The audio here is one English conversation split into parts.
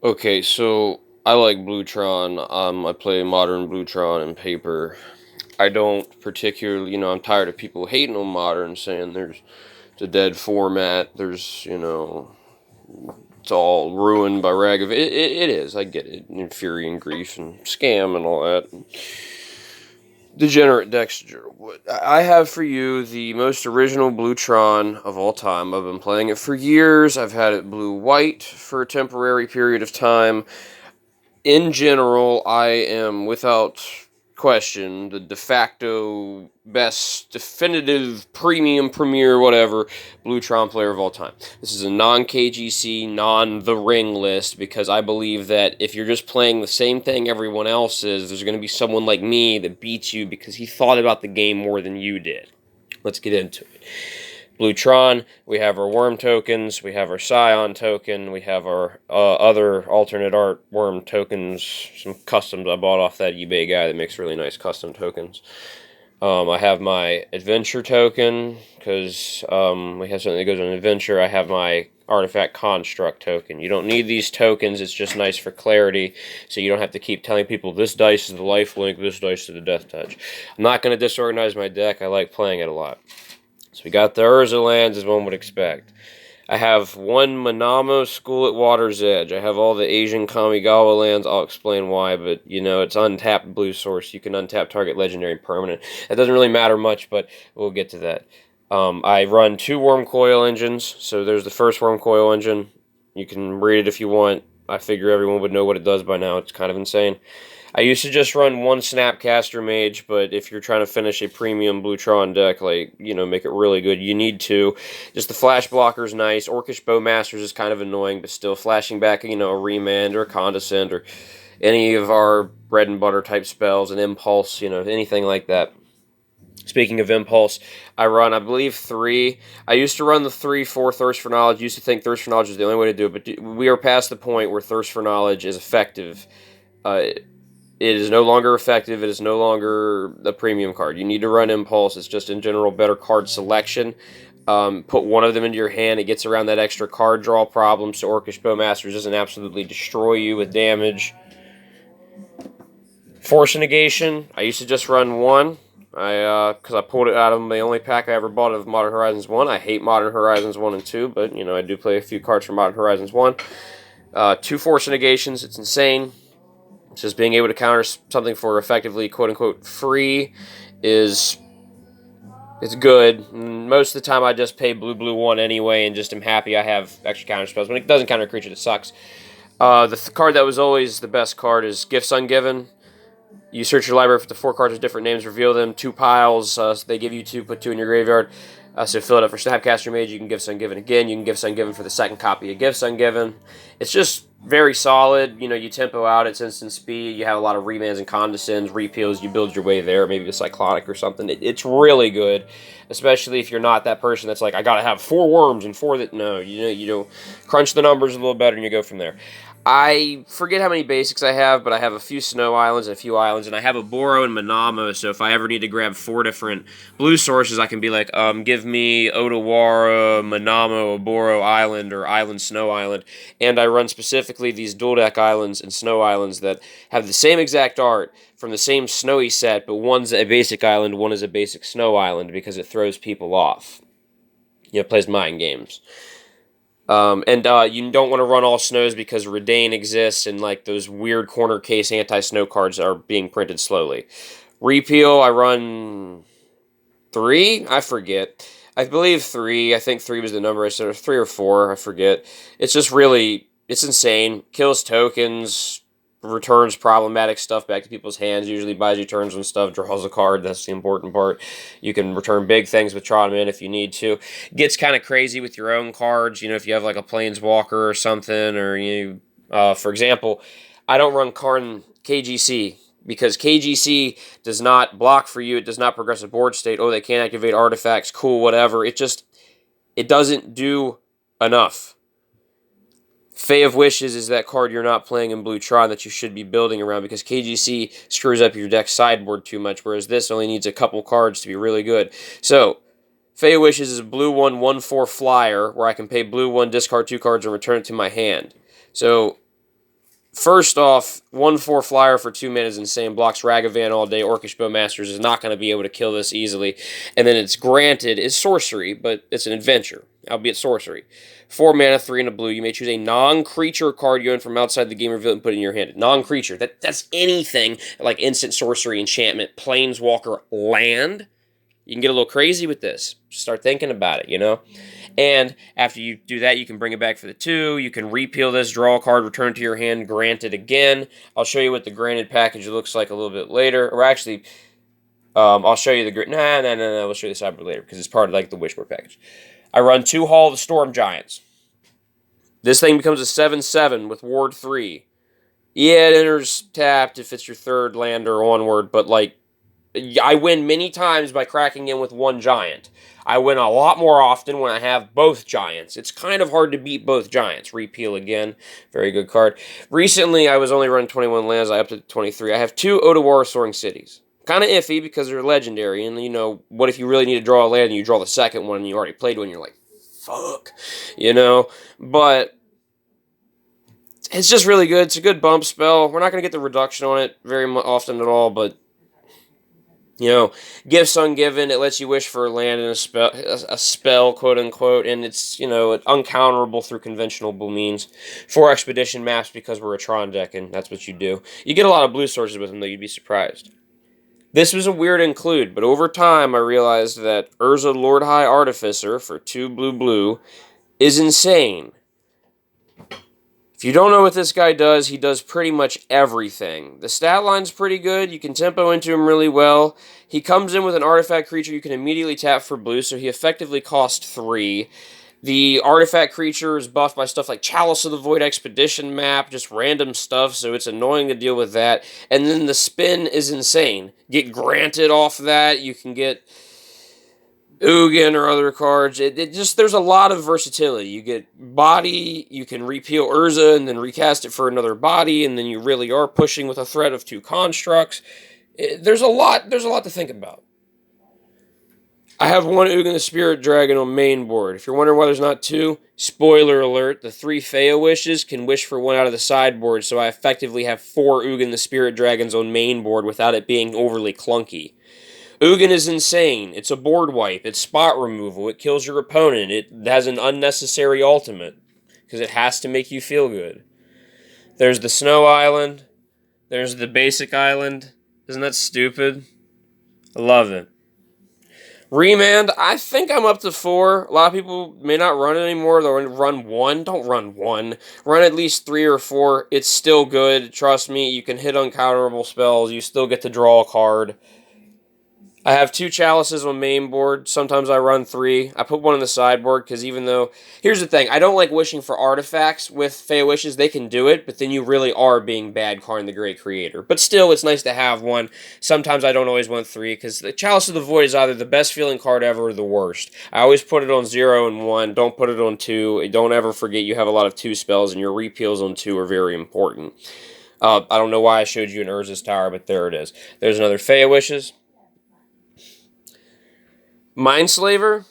Okay, so I like Blue Tron. I play modern Blue Tron and paper. I don't particularly, I'm tired of people hating on modern, saying it's a dead format. It's all ruined by rag of it is. I get it, and fury and grief and scam and all that. Degenerate Dexter. I have for you the most original Blue Tron of all time. I've been playing it for years. I've had it blue white for a temporary period of time. In general, I am without question the de facto best definitive premium premier whatever Blutron player of all time. This is a non KGC, non The Ring list because I believe that if you're just playing the same thing everyone else is, there's going to be someone like me that beats you because he thought about the game more than you did. Let's get into it. Blutron, we have our worm tokens, we have our Scion token, we have our other alternate art worm tokens, some customs I bought off that eBay guy that makes really nice custom tokens. I have my adventure token, because we have something that goes on adventure. I have my artifact construct token. You don't need these tokens, it's just nice for clarity, so you don't have to keep telling people this dice is the life link, this dice is the death touch. I'm not going to disorganize my deck, I like playing it a lot. So we got the Urza lands as one would expect. I have one Manamo School at Water's Edge. I have all the Asian Kamigawa lands. I'll explain why, but it's untapped blue source. You can untap target legendary and permanent. That doesn't really matter much, but we'll get to that. I run two Worm Coil engines. So there's the first Worm Coil engine. You can read it if you want. I figure everyone would know what it does by now. It's kind of insane. I used to just run one Snapcaster Mage, but if you're trying to finish a premium Blutron deck, make it really good, you need to. Just the Flash Blocker's nice. Orcish Bowmasters is kind of annoying, but still flashing back, a Remand or a Condescend or any of our bread and butter type spells, an Impulse, anything like that. Speaking of Impulse, I run, I believe, three. I used to run the 3-4 Thirst for Knowledge. Used to think Thirst for Knowledge was the only way to do it, but we are past the point where Thirst for Knowledge is effective. It is no longer effective. It is no longer a premium card. You need to run Impulse. It's just, in general, better card selection. Put one of them into your hand. It gets around that extra card draw problem, so Orcish Bowmasters doesn't absolutely destroy you with damage. Force Negation. I used to just run one. Because I pulled it out of the only pack I ever bought of Modern Horizons 1. I hate Modern Horizons 1 and 2, but, I do play a few cards from Modern Horizons 1. Two Force Negations. It's insane. Just being able to counter something for effectively quote-unquote free is it's good. Most of the time I just pay blue 1 anyway and just am happy I have extra counter spells. When it doesn't counter a creature, it sucks. The card that was always the best card is Gifts Ungiven. You search your library for the 4 cards with different names, reveal them, 2 piles, so they give you 2, put 2 in your graveyard. So fill it up for Snapcaster Mage, you can Gifts Ungiven again, you can Gifts Ungiven for the second copy of Gifts Ungiven. It's just very solid, you tempo out, it's instant speed, you have a lot of remands and condescends, repeals, you build your way there, maybe a Cyclonic or something. It's really good, especially if you're not that person that's like, I gotta have 4 worms and 4 that, no, you don't crunch the numbers a little better and you go from there. I forget how many basics I have, but I have a few snow islands and a few islands, and I have a Boro and Manamo, so if I ever need to grab 4 different blue sources, I can be like, give me Otawara, Manamo, Boro Island, or Island Snow Island, and I run specifically these dual deck islands and snow islands that have the same exact art from the same snowy set, but one's a basic island, one is a basic snow island, because it throws people off. It plays mind games. And you don't want to run all snows because Redain exists and those weird corner case anti-snow cards are being printed slowly. Repeal, I run 3? I forget. I believe 3. I think 3 was the number I said, or 3 or 4, I forget. It's just really, it's insane. Kills tokens, returns problematic stuff back to people's hands, usually buys you turns and stuff, draws a card, that's the important part. You can return big things with Tron in if you need to. Gets kind of crazy with your own cards, if you have like a Planeswalker or something, or for example, I don't run Karn KGC, because KGC does not block for you, it does not progress a board state, they can't activate artifacts, cool, whatever, it doesn't do enough. Fae of Wishes is that card you're not playing in Blue Tron that you should be building around, because KGC screws up your deck sideboard too much, whereas this only needs a couple cards to be really good. So, Fae of Wishes is a blue 1/1/4 flyer, where I can pay blue 1, discard 2 cards, and return it to my hand. So, First off, 1/4 flyer for 2 minutes is insane. Blocks Ragavan all day. Orcish Bowmasters is not going to be able to kill this easily. And then it's granted, it's sorcery, but it's an adventure, albeit sorcery. 4 mana, 3 and a blue. You may choose a non-creature card you own from outside the game, reveal it, and put it in your hand. Non-creature. That's anything like instant, sorcery, enchantment, planeswalker, land. You can get a little crazy with this. Start thinking about it, you know? And after you do that, you can bring it back for the 2. You can repeal this, draw a card, return it to your hand, grant it again. I'll show you what the granted package looks like a little bit later. Or actually, I'll show you the... No. We'll show you the sideboard later because it's part of like the Wishboard package. I run 2 Hall of the Storm Giants. This thing becomes a 7/7 with Ward 3. Yeah, it enters tapped if it's your 3rd land or onward, but like, I win many times by cracking in with 1 giant. I win a lot more often when I have both giants. It's kind of hard to beat both giants. Repeal again. Very good card. Recently, I was only running 21 lands. I upped it to 23. I have 2 Otawara Soaring Cities. Kind of iffy because they're legendary. And, you know, what if you really need to draw a land and you draw the second one and you already played one and you're like, fuck. You know? But it's just really good. It's a good bump spell. We're not going to get the reduction on it very often at all, but you know, Gifts Ungiven, it lets you wish for a land and a spell, quote-unquote, and it's, you know, uncounterable through conventional means. 4 Expedition maps because we're a Tron deck, and that's what you do. You get a lot of blue sources with them, though, you'd be surprised. This was a weird include, but over time I realized that Urza Lord High Artificer for 2 blue is insane. If you don't know what this guy does, he does pretty much everything. The stat line's pretty good. You can tempo into him really well. He comes in with an artifact creature you can immediately tap for blue, so he effectively costs 3. The artifact creature is buffed by stuff like Chalice of the Void Expedition map, just random stuff, so it's annoying to deal with that. And then the spin is insane. Get granted off that. You can get Ugin or other cards. It just, there's a lot of versatility. You get body, you can repeal Urza and then recast it for another body, and then you really are pushing with a threat of 2 constructs. There's a lot to think about. I have 1 Ugin the Spirit Dragon on main board. If you're wondering why there's not 2, spoiler alert, the 3 Feywish wishes can wish for 1 out of the sideboard, so I effectively have 4 Ugin the Spirit Dragons on main board without it being overly clunky. Ugin is insane. It's a board wipe. It's spot removal. It kills your opponent. It has an unnecessary ultimate because it has to make you feel good. There's the Snow Island. There's the basic island. Isn't that stupid? I love it. Remand, I think I'm up to 4. A lot of people may not run it anymore. They'll run 1. Don't run 1. Run at least 3 or 4. It's still good. Trust me, you can hit uncounterable spells. You still get to draw a card. I have 2 Chalices on main board. Sometimes I run 3. I put 1 on the sideboard because even though... Here's the thing. I don't like wishing for artifacts with Fey Wishes. They can do it, but then you really are being bad Karn the Great Creator. But still, it's nice to have 1. Sometimes I don't always want 3 because the Chalice of the Void is either the best feeling card ever or the worst. I always put it on 0 and 1. Don't put it on 2. Don't ever forget you have a lot of 2 spells and your repeals on 2 are very important. I don't know why I showed you an Urza's Tower, but there it is. There's another Fey Wishes. Mindslaver,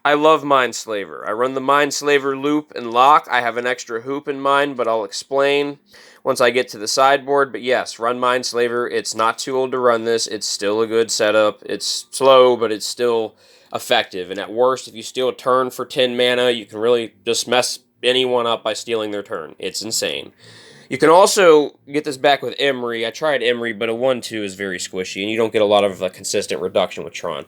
I love Mindslaver. I run the Mindslaver loop and lock. I have an extra hoop in mind, but I'll explain once I get to the sideboard. But yes, run Mindslaver. It's not too old to run this. It's still a good setup. It's slow, but it's still effective. And at worst, if you steal a turn for 10 mana, you can really just mess anyone up by stealing their turn. It's insane. You can also get this back with Emery. I tried Emery, but a 1/2 is very squishy, and you don't get a lot of consistent reduction with Tron.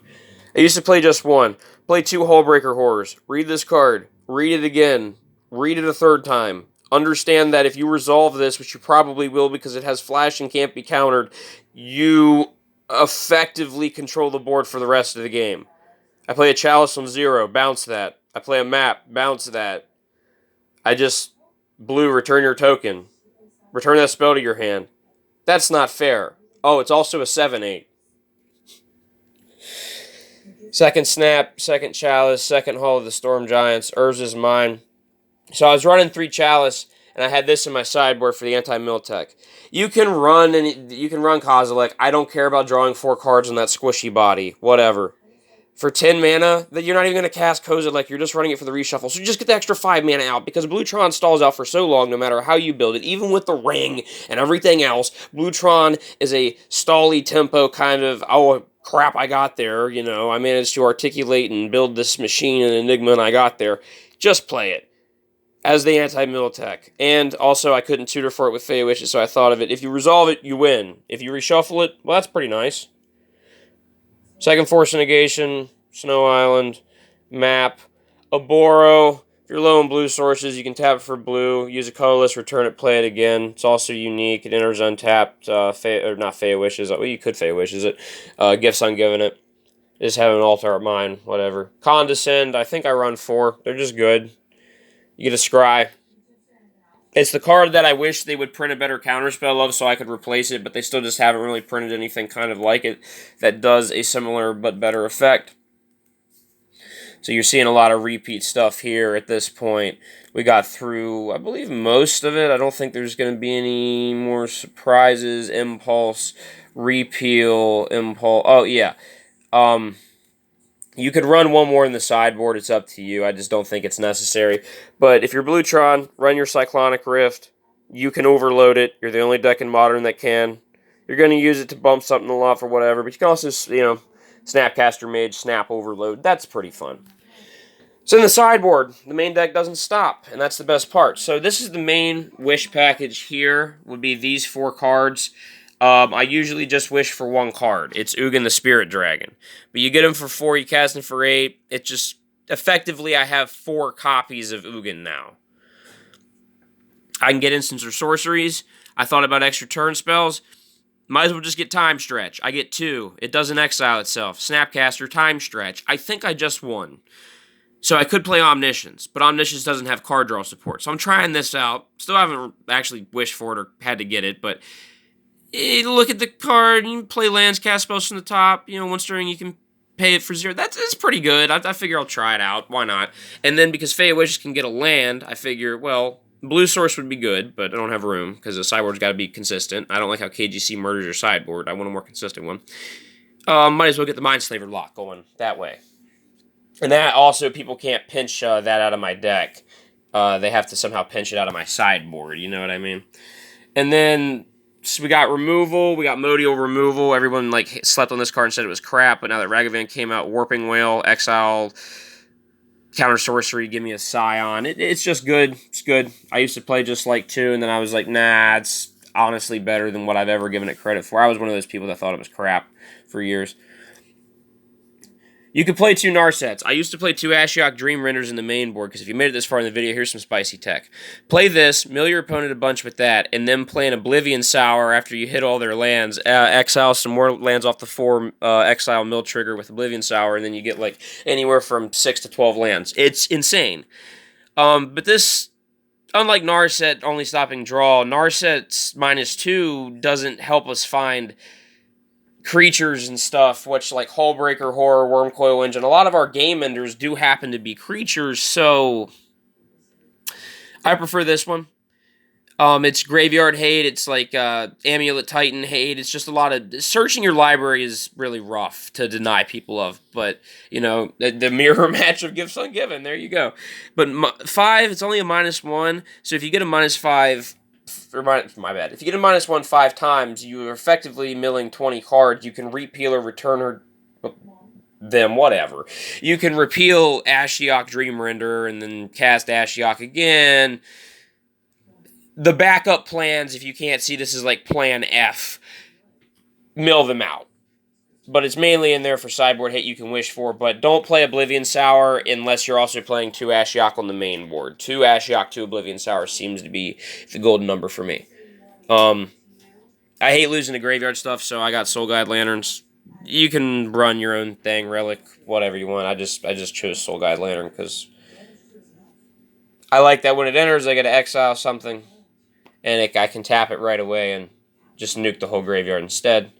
I used to play just 1. Play 2 Hullbreaker Horrors. Read this card. Read it again. Read it a 3rd time. Understand that if you resolve this, which you probably will because it has flash and can't be countered, you effectively control the board for the rest of the game. I play a Chalice on 0. Bounce that. I play a map. Bounce that. I just... Blue, return your token. Return that spell to your hand. That's not fair. Oh, it's also a 7/8. Second Snap, second Chalice, second Hall of the Storm Giants. Urza's mine. So I was running 3 Chalice, and I had this in my sideboard for the anti-mill tech. You can run Kozilek. I don't care about drawing 4 cards on that squishy body. Whatever. for 10 mana, that you're not even going to cast Kozilek, like you're just running it for the reshuffle. So just get the extra 5 mana out, because Blue Tron stalls out for so long no matter how you build it. Even with the ring and everything else, Blue Tron is a stally tempo kind of, oh crap, I got there, you know, I managed to articulate and build this machine and Enigma and I got there. Just play it as the anti-mill tech. And also, I couldn't tutor for it with Fey Wishes, so I thought of it. If you resolve it, you win. If you reshuffle it, well, that's pretty nice. Second Force Negation, Snow Island, map, Oboro. If you're low on blue sources, you can tap it for blue, use a colorless, return it, play it again. It's also unique. It enters untapped, or not Fey Wishes. Well, you could Fey Wishes it. Gifts Ungiven it. Just have an altar at mine, whatever. Condescend, I think I run 4. They're just good. You get a Scry. It's the card that I wish they would print a better counterspell of so I could replace it, but they still just haven't really printed anything kind of like it that does a similar but better effect. So you're seeing a lot of repeat stuff here at this point. We got through, I believe, most of it. I don't think there's going to be any more surprises. Impulse, Repeal, Impulse. Oh, yeah. You could run one more in the sideboard. It's up to you. I just don't think it's necessary. But if you're Bluetron, run your Cyclonic Rift. You can overload it. You're the only deck in Modern that can. You're going to use it to bump something a lot for whatever. But you can also, you know, Snapcaster Mage, Snap Overload. That's pretty fun. So in the sideboard, the main deck doesn't stop. And that's the best part. So this is the main wish package here. Would be these 4 cards. I usually just wish for 1 card. It's Ugin the Spirit Dragon. But you get him for 4, you cast him for 8. It just, effectively, I have 4 copies of Ugin now. I can get instants or sorceries. I thought about extra turn spells. Might as well just get Time Stretch. I get 2. It doesn't exile itself. Snapcaster, Time Stretch. I think I just won. So I could play Omniscience, but Omniscience doesn't have card draw support. So I'm trying this out. Still haven't actually wished for it or had to get it, but look at the card, you play lands, cast spells from the top, you know, once during you can pay it for 0. That's pretty good. I figure I'll try it out. Why not? And then because Fey Wishes can get a land, I figure, well, blue source would be good, but I don't have room because the sideboard's got to be consistent. I don't like how KGC murders your sideboard. I want a more consistent one. Might as well get the Mindslaver lock going that way. And that also, people can't pinch that out of my deck. They have to somehow pinch it out of my sideboard, you know what I mean? And then so we got removal, we got Modial removal. Everyone like slept on this card and said it was crap, but now that Ragavan came out, Warping Whale, exile, counter sorcery, give me a Scion. It's just good. It's good. I used to play just like 2, and then I was like, nah, it's honestly better than what I've ever given it credit for. I was one of those people that thought it was crap for years. You could play 2 Narsets. I used to play 2 Ashiok Dream Renders in the main board, because if you made it this far in the video, here's some spicy tech. Play this, mill your opponent a bunch with that, and then play an Oblivion Sour after you hit all their lands. Exile some more lands off the 4 exile mill trigger with Oblivion Sour, and then you get like anywhere from 6 to 12 lands. It's insane. But this, unlike Narset only stopping draw, Narset's -2 doesn't help us find creatures and stuff, which like Hullbreaker, Horror, Wormcoil Engine, a lot of our game enders do happen to be creatures, so I prefer this one. It's Graveyard Hate, it's like Amulet Titan Hate, it's just a lot of, searching your library is really rough to deny people of, but, you know, the mirror match of Gifts Ungiven, there you go. But 5, it's only a -1, so if you get a -5, or my bad. If you get a -1 5 times, you are effectively milling 20 cards. You can repeal or return them, whatever. You can repeal Ashiok Dream Render and then cast Ashiok again. The backup plans, if you can't see, this is like Plan F. Mill them out. But it's mainly in there for sideboard hit you can wish for, but don't play Oblivion Sour unless you're also playing 2 Ashiok on the main board. 2 Ashiok, 2 Oblivion Sour seems to be the golden number for me. I hate losing the graveyard stuff, so I got Soul Guide Lanterns. You can run your own thing, Relic, whatever you want. I just chose Soul Guide Lantern because I like that when it enters, I get to exile something, and I can tap it right away and just nuke the whole graveyard instead.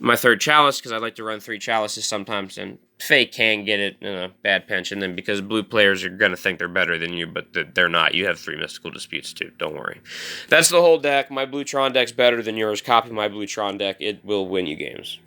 My 3rd Chalice, because I like to run 3 Chalices sometimes, and Fae can get it in a bad pinch, and then because blue players are going to think they're better than you, but they're not. You have 3 Mystical Disputes, too. Don't worry. That's the whole deck. My Blue Tron deck's better than yours. Copy my Blue Tron deck. It will win you games.